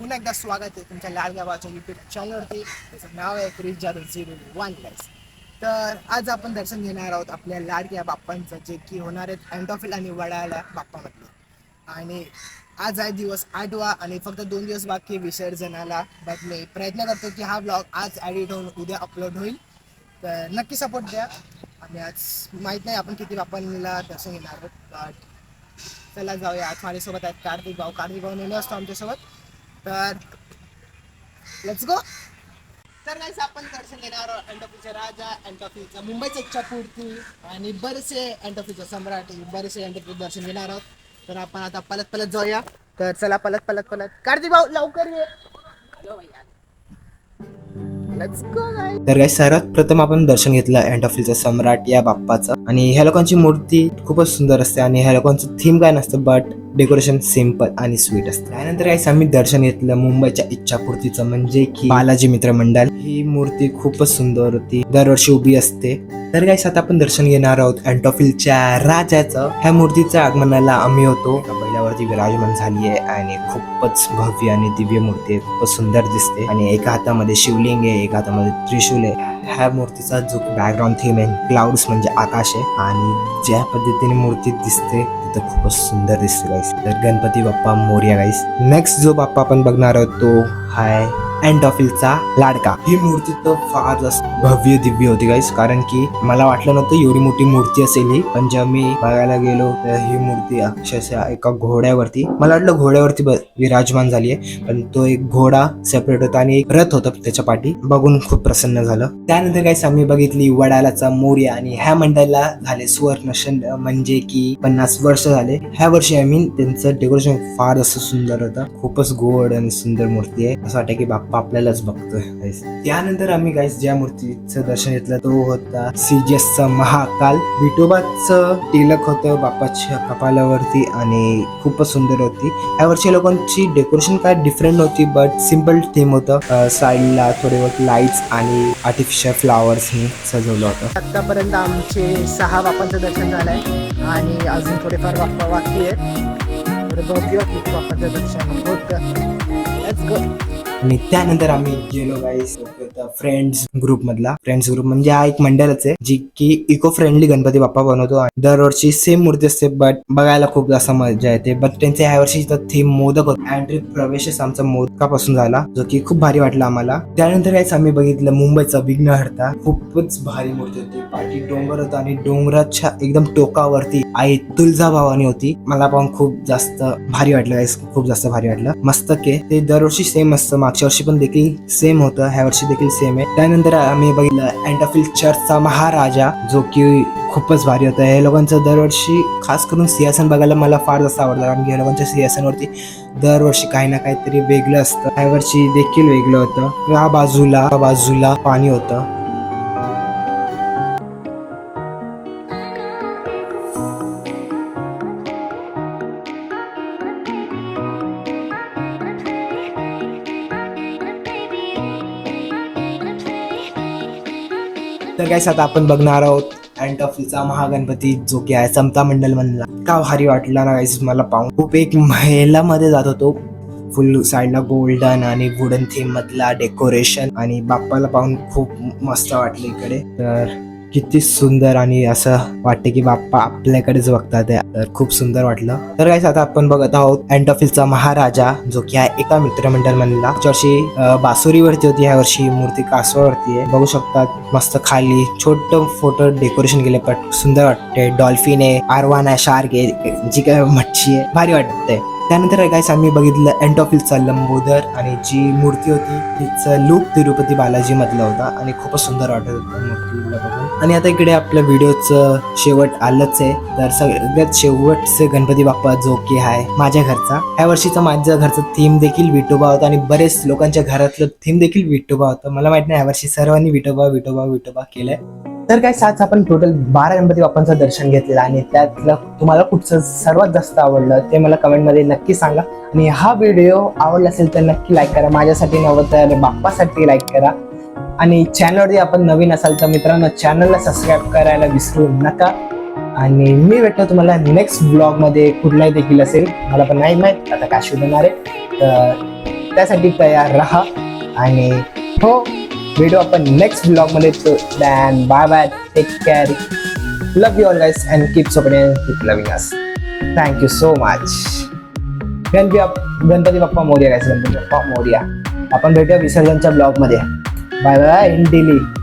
पुन्हा एकदा स्वागत आहे तुमच्या लाडक्या भावाच्या यूट्यूब चॅनलवरती. त्याचं नाव आहे क्रिश जाधव 01 प्लस. तर आज आपण दर्शन घेणार आहोत आपल्या लाडक्या बाप्पांचं, जे की होणार आहेत अँटॉफिल आणि वडाळ्या बाप्पामधले. आणि आज आहे दिवस 8वा आणि फक्त 2 दिवस बाकी विसर्जनाला. बट मी प्रयत्न करतो की हा ब्लॉग आज एडिट होऊन उद्या अपलोड होईल. तर नक्की सपोर्ट द्या. आणि आज माहीत नाही आपण किती बाप्पांना दर्शन घेणार आहोत. बट चला जाऊया. आज माझ्यासोबत आहेत कार्तिक भाऊ नेहमी असतो आमच्यासोबत. तर लेट्स गो. तर गाईस आपण दर्शन घेणार आहोत अँटॉफीचा राजा, अँटॉफीचा मुंबईचा इच्छापूर्ती आणि बरेचसे अँटॉफीचा सम्राट, बरेचसे अँटॉफी दर्शन घेणार आहोत. तर आपण आता पलत जाऊया. तर चला पलत कार्तिक भाऊ लवकर ये. लेट्स गो गाईस. तर गाईस सर्वात प्रथम आपण दर्शन घेतलं अँटॉफिलचा सम्राट या बाप्पाचं. आणि ह्या लोकांची मूर्ती खूपच सुंदर असते आणि ह्या लोकांचं थीम काय नसतं, बट डेकोरेशन सिम्पल आणि स्वीट असतं. त्यानंतर गाईस आम्ही दर्शन घेतलं मुंबईच्या इच्छापूर्तीचं, म्हणजे की बालाजी मित्र मंडळ. ही मूर्ती खूपच सुंदर होती, दरवर्षी उभी असते. तर गाईस आता आपण दर्शन घेणार आहोत अँटॉफिलच्या राजाचं. ह्या मूर्तीच्या आगमनाला आम्ही होतो. बैलावरती विराजमान झाली आहे आणि खूपच भव्य आणि दिव्य मूर्ती आहे. खूपच सुंदर दिसते आणि एका हातामध्ये शिवलिंग आहे, एका हातामध्ये त्रिशूल आहे. ह्या मूर्तीचा जो बॅकग्राऊंड थीम आहे क्लाउड्स म्हणजे आकाश आहे. आणि ज्या पद्धतीने मूर्ती दिसते तिथं खूपच सुंदर दिसते गाईस. तर गणपती बाप्पा मोरया गाईस. नेक्स्ट जो बाप्पा आपण बघणार आहोत तो हाय अँटॉफिलचा लाडका. ही मूर्ती तर फार भव्य दिव्य होती गाईस, कारण की मला वाटलं नव्हतं एवढी मोठी मूर्ती असेल ही. पण जेव्हा मी बघायला गेलो तर ही मूर्ती अक्षरशः एका घोड्यावरती, मला वाटलं घोड्यावरती विराजमान झाली आहे, पण तो एक घोडा सेपरेट होता आणि एक रथ होता त्याच्या पाठी. बघून खूप प्रसन्न झालं. त्यानंतर गाईस आम्ही बघितली वडाळ्याचा मोरया. आणि ह्या मंडळाला झाले सुवर्ण म्हणजे की 50 वर्ष झाले. ह्या वर्षी त्यांचं डेकोरेशन फार असं सुंदर होतं. खूपच गोड आणि सुंदर मूर्ती आहे. असं वाटतं की बाप्पा आपल्यालाच बघतोय गाईस. त्यानंतर आम्ही गाईस ज्या मूर्तीचं दर्शन घेतलं तो होता सीजीएसचा महाकाल. विठोबाचं तिलक होतं बाप्पाच्या कपालावरती आणि खूपच सुंदर होती. ह्या वर्षी लोकांची डेकोरेशन काय डिफरंट होती, बट सिम्पल थीम होतं. साईडला थोडे बहुत लाईट्स आणि आर्टिफिशियल फ्लावर्सनी सजवलं होतं. आतापर्यंत आमचे 6 बाप्पांचं दर्शन झालंय आणि अजून थोडेफार बाप्पा बाकी आहेत. बाप्पाचं दर्शन होतं. Let's go. आणि त्यानंतर आम्ही गेलो गाईस फ्रेंड्स ग्रुप म्हणजे हा एक मंडळच आहे जी की इको फ्रेंडली गणपती बाप्पा बनवतो. दरवर्षी सेम मूर्ती असते, बट बघायला खूप जास्त मजा येते. बट त्यांच्या ह्या वर्षी थीम मोदक होता. एंट्री प्रवेशच आमचा मोदकापासून झाला, जो की खूप भारी वाटला आम्हाला. त्यानंतर गाईस आम्ही बघितलं मुंबईचा विघ्नहर्ता. खूपच भारी मूर्ती होती. पाठी डोंगर होता आणि डोंगराच्या एकदम टोकावरती आई तुळजाभवानी होती. मला पाहून खूप जास्त भारी वाटलं गाईस, खूप जास्त भारी वाटलं. मस्तक आहे ते. दरवर्षी सेम असतं, मागच्या वर्षी पण देखील सेम होतं, ह्या वर्षी देखील सेम आहे. त्यानंतर आम्ही बघितलं अँटॉफिल चर्चचा महाराजा, जो की खूपच भारी होता. हे लोकांचं दरवर्षी खास करून सिंहासन बघायला मला फार जास्त आवडतं, कारण की या लोकांच्या सिंहासनवरती दरवर्षी काही ना काहीतरी वेगळं असतं. ह्या वर्षी देखील वेगळं होतं. या बाजूला पाणी होतं. तर गाईस आता आपण बघणार आहोत अँटॉफिलचा महागणपती, जो की आहे समता मंडळ मधला. का भारी वाटला ना गाईस मला पाहून. खूप एक महिलामध्ये जात होतो. फुल साईडला गोल्डन आणि वुडन थीम मधला डेकोरेशन आणि बाप्पाला पाहून खूप मस्त वाटलं इकडे. तर किती सुंदर आणि असं वाटतं की बाप्पा आपल्याकडेच बघतात. तर खूप सुंदर वाटलं. तर गाईस आता आपण बघत आहोत अँटॉफिलचा महाराजा, जो की आहे एका मित्रमंडळ मधला. वर्षी बासुरीवरती होती, ह्या वर्षी मूर्ती कासवावरती आहे. बघू शकतात मस्त खाली छोटं फोटो डेकोरेशन केले, पण सुंदर वाटते. डॉल्फिन आहे, आरवाना शार्क आहे, जी काय मच्छी आहे, भारी वाटते. त्यानंतर गाईस आम्ही बघितलं अँटॉफिलचा लंबोदर. आणि जी मूर्ती होती तिचं लुक तिरुपती बालाजी मधला होता आणि खूपच सुंदर वाटत होतं मूर्तीला बघून. आणि आता इकडे आपल्या व्हिडिओचं शेवट आलंच आहे. तर सगळ्यात शेवटचे गणपती बाप्पा, जो की आहे माझ्या घरचा. ह्या वर्षीचा माझ्या घरचा थीम देखील विठोबा होता आणि बरेच लोकांच्या घरातलं थीम देखील विठोबा होतं. मला माहित नाही ह्या वर्षी सर्वांनी विठोबा केलंय. तर काय साथ आपण टोटल 12 गणपती बाप्पांचं दर्शन घेतलेलं आणि त्यातलं तुम्हाला कुठचं सर्वात जास्त आवडलं ते मला कमेंटमध्ये नक्की सांगा. आणि हा व्हिडिओ आवडला असेल तर नक्की लाईक करा. माझ्यासाठी नव्हतं तर बाप्पासाठी लाईक करा. आणि चॅनलवरती आपण नवीन असाल तर मित्रांनो चॅनलला सबस्क्राईब करायला विसरू नका. आणि मी भेटतो तुम्हाला नेक्स्ट ब्लॉग मध्ये. कुठलाही देखील असेल, मला पण नाही माहित आता काय शोधणार आहे. तर त्यासाठी तयार राहा. आणि हो, भेटू आपण नेक्स्ट ब्लॉगमध्ये. Then bye bye, take care, love you all guys and keep supporting, keep loving us. Thank you so much. Ganpati Bappa Morya guys, Ganpati Bappa Morya. आपण भेटूया विसर्जनच्या ब्लॉगमध्ये. Bye bye in Delhi.